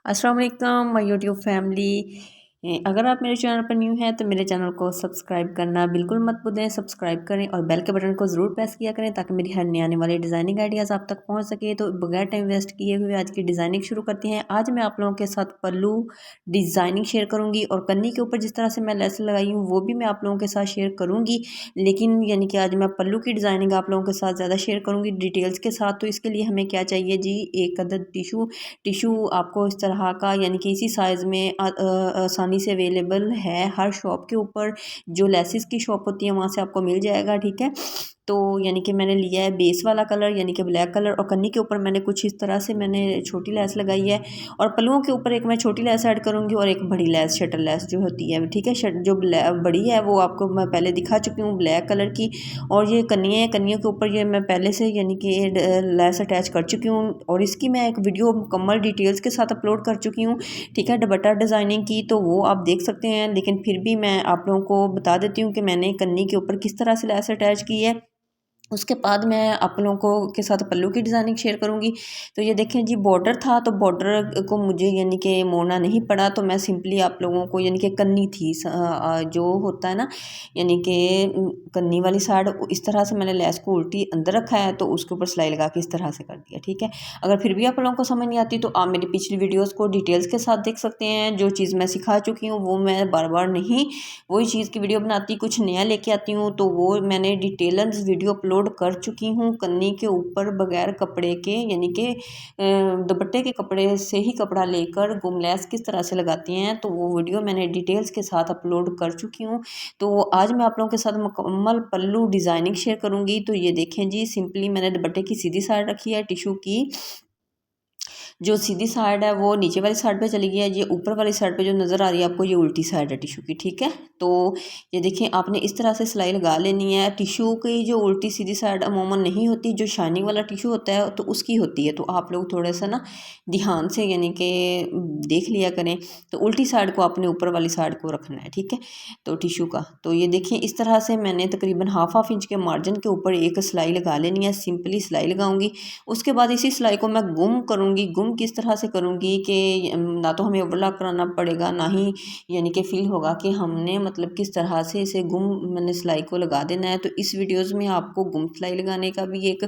अस्सलाम वालेकुम my YouTube family. अगर आप मेरे चैनल पर न्यू हैं तो मेरे चैनल को सब्सक्राइब करना बिल्कुल मत भूलें। सब्सक्राइब करें और बेल के बटन को ज़रूर प्रेस किया करें ताकि मेरी हर नई आने वाली डिज़ाइनिंग आइडियाज़ आप तक पहुंच सके। तो बगैर टाइम वेस्ट किए हुए आज की डिज़ाइनिंग शुरू करते हैं। आज मैं आप लोगों के साथ पल्लू डिज़ाइनिंग शेयर करूँगी और कन्नी के ऊपर जिस तरह से मैं लेस लगाई हूँ वो भी मैं आप लोगों के साथ शेयर करूँगी। लेकिन यानी कि आज मैं पल्लू की डिज़ाइनिंग आप लोगों के साथ ज़्यादा शेयर करूँगी डिटेल्स के साथ। तो इसके लिए हमें क्या चाहिए जी, एक अदद टिशू आपको इस तरह का यानी कि इसी साइज़ में आसानी से अवेलेबल है हर शॉप के ऊपर। जो लेसिस की शॉप होती है वहाँ से आपको मिल जाएगा, ठीक है। तो यानी कि मैंने लिया है बेस वाला कलर यानी कि ब्लैक कलर, और कन्नी के ऊपर मैंने कुछ इस तरह से मैंने छोटी लेस लगाई है। और पल्लुओं के ऊपर एक मैं छोटी लेस ऐड करूँगी और एक बड़ी लेस शटर लेस जो होती है, ठीक है। जो बड़ी है वो आपको मैं पहले दिखा चुकी हूँ ब्लैक कलर की। और ये कन्नियाँ हैं, कन्नियों के ऊपर ये मैं पहले से यानी कि लेस अटैच कर चुकी हूँ और इसकी मैं एक वीडियो मुकम्मल डिटेल्स के साथ अपलोड कर चुकी हूँ, ठीक है, दुपट्टा डिज़ाइनिंग की। तो वो आप देख सकते हैं, लेकिन फिर भी मैं आप लोगों को बता देती हूँ कि मैंने कन्नी के ऊपर किस तरह से लेस अटैच की है। उसके बाद मैं आप लोगों को के साथ पल्लू की डिज़ाइनिंग शेयर करूँगी। तो ये देखें जी, बॉर्डर था तो बॉर्डर को मुझे यानी कि मोड़ना नहीं पड़ा। तो मैं सिंपली आप लोगों को यानी कि कन्नी थी जो होता है ना, यानी कि कन्नी वाली साइड इस तरह से मैंने लेस को उल्टी अंदर रखा है तो उसके ऊपर सिलाई लगा के इस तरह से कर दिया, ठीक है। अगर फिर भी आप लोगों को समझ नहीं आती तो आप मेरी पिछली वीडियोज़ को डिटेल्स के साथ देख सकते हैं। जो चीज़ मैं सिखा चुकी हूँ वो मैं बार बार नहीं वही चीज़ की वीडियो बनाती, कुछ नया लेके आती हूँ। तो वो मैंने डिटेल्स वीडियो अपलोड कर चुकी हूँ कन्नी के ऊपर बगैर कपड़े के, यानी कि दुपट्टे के कपड़े से ही कपड़ा लेकर गुम लेस किस तरह से लगाती हैं, तो वो वीडियो मैंने डिटेल्स के साथ अपलोड कर चुकी हूँ। तो आज मैं आप लोगों के साथ मुकम्मल पल्लू डिज़ाइनिंग शेयर करूँगी। तो ये देखें जी, सिंपली मैंने दुपट्टे की सीधी साइड रखी है, टिशू की जो सीधी साइड है वो नीचे वाली साइड पे चली गई है। ये ऊपर वाली साइड पे जो नज़र आ रही है आपको, ये उल्टी साइड है टिशू की, ठीक है। तो ये देखिए, आपने इस तरह से सिलाई लगा लेनी है। टिशू की जो उल्टी सीधी साइड अमूमन नहीं होती, जो शाइनिंग वाला टिशू होता है तो उसकी होती है। तो आप लोग थोड़ा सा ना ध्यान से यानी कि देख लिया करें। तो उल्टी साइड को आपने ऊपर वाली साइड को रखना है, ठीक है, तो टिशू का। तो ये देखिए, इस तरह से मैंने तकरीबन हाफ इंच के मार्जिन के ऊपर एक सिलाई लगा लेनी है। सिंपली सिलाई लगाऊंगी, उसके बाद इसी सिलाई को मैं गुम करूँगी। गुम किस तरह से करूँगी कि ना तो हमें ओवरलॉक कराना पड़ेगा, ना ही यानी कि फील होगा कि हमने मतलब किस तरह से इसे गुम मैंने सिलाई को लगा देना है। तो इस वीडियोज़ में आपको गुम सिलाई लगाने का भी एक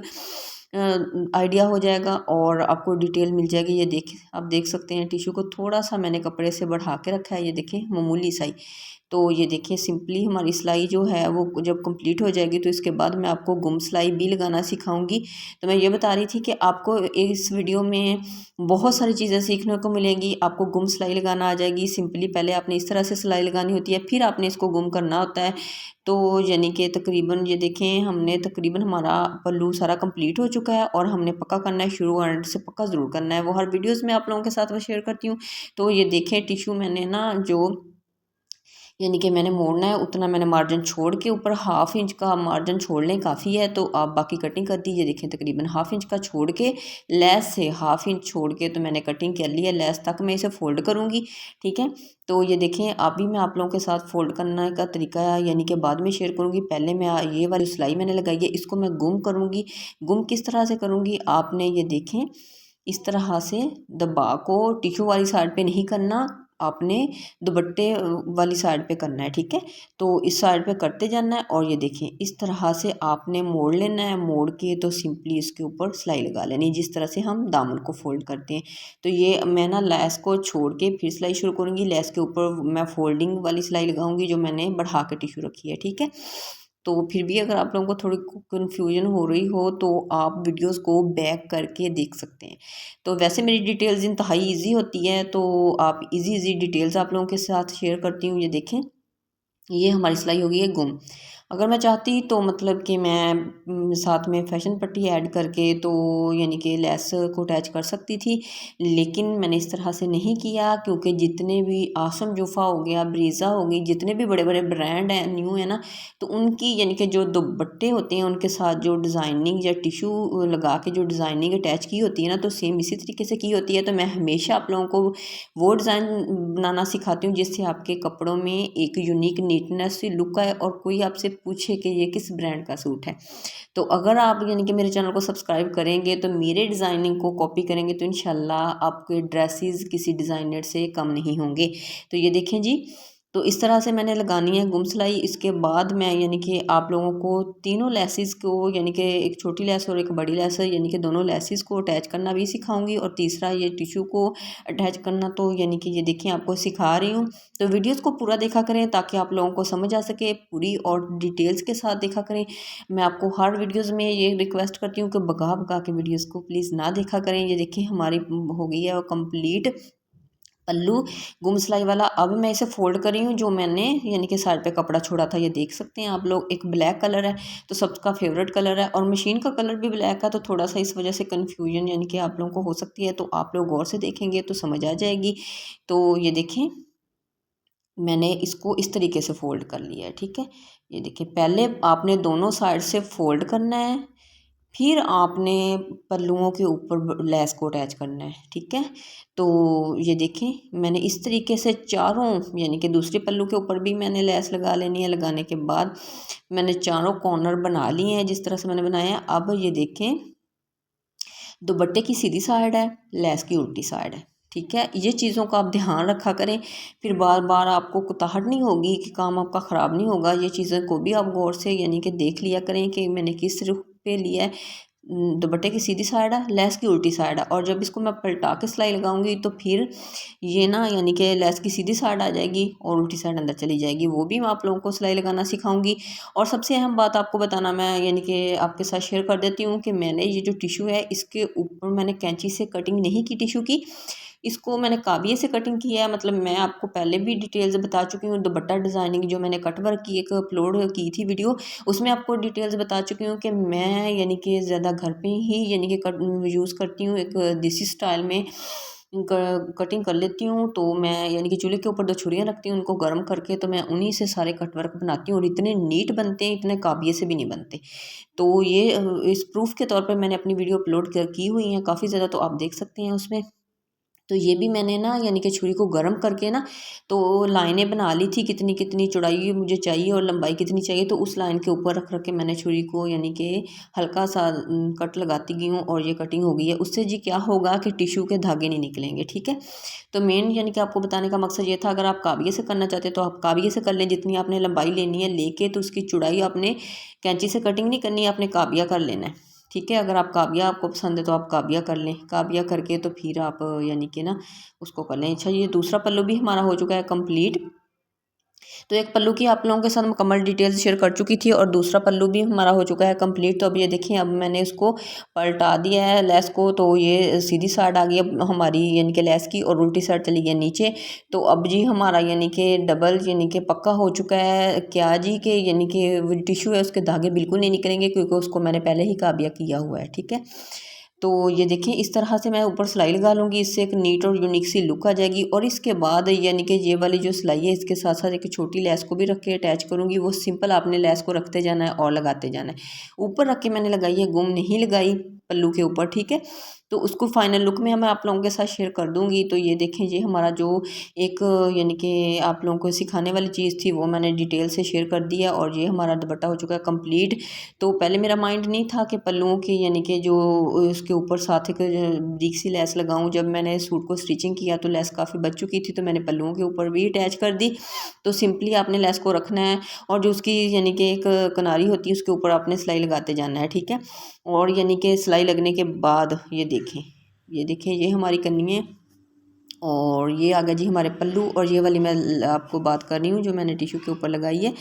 आइडिया हो जाएगा और आपको डिटेल मिल जाएगी। ये देख आप देख सकते हैं, टिशू को थोड़ा सा मैंने कपड़े से बढ़ा के रखा है, ये देखें मामूली सी। तो ये देखिए, सिंपली हमारी सिलाई जो है वो जब कंप्लीट हो जाएगी तो इसके बाद मैं आपको गुम सिलाई भी लगाना सिखाऊंगी। तो मैं ये बता रही थी कि आपको इस वीडियो में बहुत सारी चीज़ें सीखने को मिलेंगी। आपको गुम सिलाई लगाना आ जाएगी। सिंपली पहले आपने इस तरह से सिलाई लगानी होती है, फिर आपने इसको गुम करना होता है। तो यानी कि तकरीबन ये देखें, हमने तकरीबन हमारा पल्लू सारा कंप्लीट हो चुका है और हमने पक्का करना है, शुरू एंड से पक्का ज़रूर करना है। वो हर वीडियोज़ में आप लोगों के साथ वो शेयर करती हूँ। तो ये देखें, टिशू मैंने ना जो यानी कि मैंने मोड़ना है उतना मैंने मार्जिन छोड़ के, ऊपर हाफ इंच का मार्जिन छोड़ लें काफ़ी है। तो आप बाकी कटिंग कर दीजिए। देखें, तकरीबन हाफ इंच का छोड़ के लेस से हाफ इंच छोड़ के तो मैंने कटिंग कर ली है। लेस तक मैं इसे फोल्ड करूँगी, ठीक है। तो ये देखें, अभी मैं आप लोगों के साथ फोल्ड करने का तरीका यानी कि बाद में शेयर करूँगी। पहले मैं ये वाली सिलाई मैंने लगाई है, इसको मैं गुम करूँगी। गुम किस तरह से करूँगी, आपने ये देखें इस तरह से दबा को टिशू वाली साइड पे नहीं करना, आपने दुपट्टे वाली साइड पे करना है, ठीक है। तो इस साइड पे करते जाना है और ये देखें इस तरह से आपने मोड़ लेना है। मोड़ के तो सिंपली इसके ऊपर सिलाई लगा लेनी, जिस तरह से हम दामन को फोल्ड करते हैं। तो ये मैं ना लेस को छोड़ के फिर सिलाई शुरू करूँगी। लेस के ऊपर मैं फोल्डिंग वाली सिलाई लगाऊंगी जो मैंने बढ़ा के टिशू रखी है, ठीक है। तो फिर भी अगर आप लोगों को थोड़ी कन्फ्यूजन हो रही हो तो आप वीडियोस को बैक करके देख सकते हैं। तो वैसे मेरी डिटेल्स इंतहाई ईजी होती है, तो आप इजी डिटेल्स आप लोगों के साथ शेयर करती हूँ। ये देखें, ये हमारी सिलाई हो गई है गुम। अगर मैं चाहती तो मतलब कि मैं साथ में फैशन पट्टी ऐड करके तो यानी कि लेस को अटैच कर सकती थी, लेकिन मैंने इस तरह से नहीं किया क्योंकि जितने भी आसम जूफ़ा हो गया, ब्रीज़ा हो गई, जितने भी बड़े बड़े ब्रांड हैं न्यू है ना, तो उनकी यानी कि जो दुपट्टे होते हैं उनके साथ जो डिज़ाइनिंग या टिशू लगा के जो डिज़ाइनिंग अटैच की होती है ना, तो सेम इसी तरीके से की होती है। तो मैं हमेशा आप लोगों को वो डिज़ाइन बनाना सिखाती हूँ जिससे आपके कपड़ों में एक यूनिक नीटनेस सी लुक आए और कोई आपसे पूछे कि ये किस ब्रांड का सूट है। तो अगर आप यानी कि मेरे चैनल को सब्सक्राइब करेंगे तो मेरे डिज़ाइनिंग को कॉपी करेंगे तो इंशाल्लाह आपके ड्रेसेस किसी डिज़ाइनर से कम नहीं होंगे। तो ये देखें जी, तो इस तरह से मैंने लगानी है गुम सिलाई। इसके बाद मैं यानी कि आप लोगों को तीनों लेसिस को यानी कि एक छोटी लेस और एक बड़ी लेस यानी कि दोनों लेसिस को अटैच करना भी सिखाऊंगी, और तीसरा ये टिश्यू को अटैच करना। तो यानी कि ये देखिए आपको सिखा रही हूँ, तो वीडियोस को पूरा देखा करें ताकि आप लोगों को समझ आ सके पूरी, और डिटेल्स के साथ देखा करें। मैं आपको हर वीडियोज़ में ये रिक्वेस्ट करती हूँ कि भगा भगा के वीडियोज़ को प्लीज़ ना देखा करें। ये देखिए हमारी हो गई है वो कम्प्लीट पल्लू गुम सिलाई वाला। अब मैं इसे फोल्ड कर रही हूँ, जो मैंने यानी कि साइड पे कपड़ा छोड़ा था, ये देख सकते हैं आप लोग। एक ब्लैक कलर है तो सबका फेवरेट कलर है, और मशीन का कलर भी ब्लैक है, तो थोड़ा सा इस वजह से कन्फ्यूजन यानी कि आप लोगों को हो सकती है। तो आप लोग गौर से देखेंगे तो समझ आ जाएगी। तो ये देखें मैंने इसको इस तरीके से फ़ोल्ड कर लिया है, ठीक है। ये देखिए पहले आपने दोनों साइड से फ़ोल्ड करना है, फिर आपने पल्लुओं के ऊपर लेस को अटैच करना है, ठीक है। तो ये देखें मैंने इस तरीके से चारों यानी कि दूसरे पल्लू के ऊपर भी मैंने लेस लगा लेनी है। लगाने के बाद मैंने चारों कॉर्नर बना लिए हैं जिस तरह से मैंने बनाया है। अब ये देखें दुपट्टे की सीधी साइड है, लेस की उल्टी साइड है, ठीक है। ये चीज़ों का आप ध्यान रखा करें, फिर बार बार आपको कुताहट नहीं होगी कि काम आपका ख़राब नहीं होगा। ये चीज़ें को भी आप गौर से यानी कि देख लिया करें कि मैंने किस रुख पे लिया है। दुपट्टे की सीधी साइड है, लेस की उल्टी साइड है, और जब इसको मैं पलटा के सिलाई लगाऊंगी तो फिर ये ना यानी कि लेस की सीधी साइड आ जाएगी और उल्टी साइड अंदर चली जाएगी। वो भी मैं आप लोगों को सिलाई लगाना सिखाऊंगी। और सबसे अहम बात आपको बताना मैं यानी कि आपके साथ शेयर कर देती हूँ कि मैंने ये जो टिश्यू है इसके ऊपर मैंने कैंची से कटिंग नहीं की टिश्यू की, इसको मैंने काबिये से कटिंग किया है। मतलब मैं आपको पहले भी डिटेल्स बता चुकी हूँ। दुपट्टा डिज़ाइनिंग जो मैंने कट वर्क की एक अपलोड की थी वीडियो, उसमें आपको डिटेल्स बता चुकी हूँ कि मैं यानी कि ज़्यादा घर पे ही यानी कि यूज़ करती हूँ। एक देसी स्टाइल में कटिंग कर लेती हूँ। तो मैं यानी कि चूल्हे के ऊपर 2 छुरियाँ रखती हूँ, उनको गर्म करके तो मैं उन्हीं से सारे कट वर्क बनाती हूँ, और इतने नीट बनते हैं, इतने काबिये से भी नहीं बनते। तो ये इस प्रूफ के तौर पर मैंने अपनी वीडियो अपलोड की हुई है काफ़ी ज़्यादा, तो आप देख सकते हैं उसमें। तो ये भी मैंने ना यानी कि छुरी को गर्म करके ना तो लाइनें बना ली थी, कितनी कितनी चौड़ाई मुझे चाहिए और लंबाई कितनी चाहिए। तो उस लाइन के ऊपर रख रख के मैंने छुरी को यानी कि हल्का सा कट लगाती गई हूँ, और ये कटिंग हो गई है। उससे जी क्या होगा कि टिश्यू के धागे नहीं निकलेंगे, ठीक है। तो मेन यानी कि आपको बताने का मकसद ये था, अगर आप काबिये से करना चाहते हैं तो आप काबिये से कर लें। जितनी आपने लंबाई लेनी है लेके, तो उसकी चौड़ाई आपने कैंची से कटिंग नहीं करनी है, आपने काबिया कर लेना है, ठीक है। अगर आप काबिया आपको पसंद है तो आप काबिया कर लें। काबिया करके तो फिर आप यानी कि ना उसको कर लें। अच्छा ये दूसरा पल्लू भी हमारा हो चुका है कंप्लीट। तो एक पल्लू की आप लोगों के साथ मुकम्मल डिटेल्स शेयर कर चुकी थी, और दूसरा पल्लू भी हमारा हो चुका है कंप्लीट। तो अब ये देखिए अब मैंने इसको पलटा दिया है लेस को, तो ये सीधी साइड आ गई अब हमारी यानी कि लेस की, और उल्टी साइड चली गई नीचे। तो अब जी हमारा यानी कि डबल यानी कि पक्का हो चुका है क्या जी कि यानी कि टिश्यू है उसके धागे बिल्कुल नहीं निकलेंगे, क्योंकि उसको मैंने पहले ही काबिया किया हुआ है, ठीक है। तो ये देखिए इस तरह से मैं ऊपर सिलाई लगा लूँगी, इससे एक नीट और यूनिक सी लुक आ जाएगी। और इसके बाद यानी कि ये वाली जो सिलाई है इसके साथ साथ एक छोटी लेस को भी रख के अटैच करूँगी। वो सिंपल आपने लेस को रखते जाना है और लगाते जाना है। ऊपर रख के मैंने लगाई है, गुम नहीं लगाई पल्लू के ऊपर, ठीक है। तो उसको फाइनल लुक में मैं आप लोगों के साथ शेयर कर दूँगी। तो ये देखें ये हमारा जो एक यानी कि आप लोगों को सिखाने वाली चीज़ थी वो मैंने डिटेल से शेयर कर दिया, और ये हमारा दुपट्टा हो चुका है कंप्लीट। तो पहले मेरा माइंड नहीं था कि पल्लुओं की यानी कि जो उसके ऊपर साथ एक बारीक सी लेस लगाऊं। जब मैंने सूट को स्टिचिंग किया तो लेस काफ़ी बच चुकी थी, तो मैंने पल्लुओं के ऊपर भी अटैच कर दी। तो सिंपली आपने लेस को रखना है, और जो उसकी यानी कि एक किनारी होती है उसके ऊपर आपने सिलाई लगाते जाना है, ठीक है। और यानी कि सिलाई लगने के बाद ये देखें ये हमारी कन्नी है, और ये आ गया जी हमारे पल्लू। और ये वाली मैं आपको बात कर रही हूँ जो मैंने टिश्यू के ऊपर लगाई है।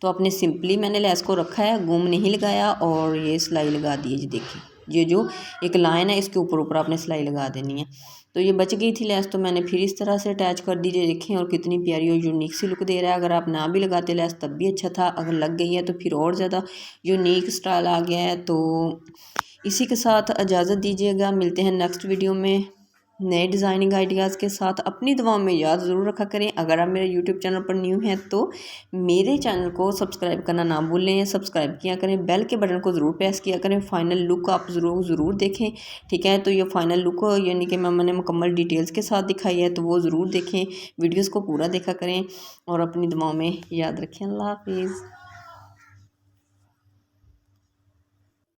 तो आपने सिंपली मैंने लेस को रखा है, गुम नहीं लगाया, और ये सिलाई लगा दी है जी। देखिए ये जो एक लाइन है इसके ऊपर ऊपर आपने सिलाई लगा देनी है। तो ये बच गई थी लेस, तो मैंने फिर इस तरह से अटैच कर दीजिए। देखें और कितनी प्यारी और यूनिक सी लुक दे रहा है। अगर आप ना भी लगाते लेस तब भी अच्छा था, अगर लग गई है तो फिर और ज़्यादा यूनिक स्टाइल आ गया है। तो इसी के साथ इजाज़त दीजिएगा, मिलते हैं नेक्स्ट वीडियो में नए डिज़ाइनिंग आइडियाज़ के साथ। अपनी दुआओं में याद ज़रूर रखा करें। अगर आप मेरे यूट्यूब चैनल पर न्यू हैं तो मेरे चैनल को सब्सक्राइब करना ना भूलें, सब्सक्राइब किया करें, बेल के बटन को ज़रूर प्रेस किया करें। फाइनल लुक आप ज़रूर देखें, ठीक है। तो ये फाइनल लुक यानी कि मैंने मुकम्मल डिटेल्स के साथ दिखाई है, तो वो ज़रूर देखें, वीडियोज़ को पूरा देखा करें, और अपनी दुआओं में याद रखें। अल्लाह हाफिज़।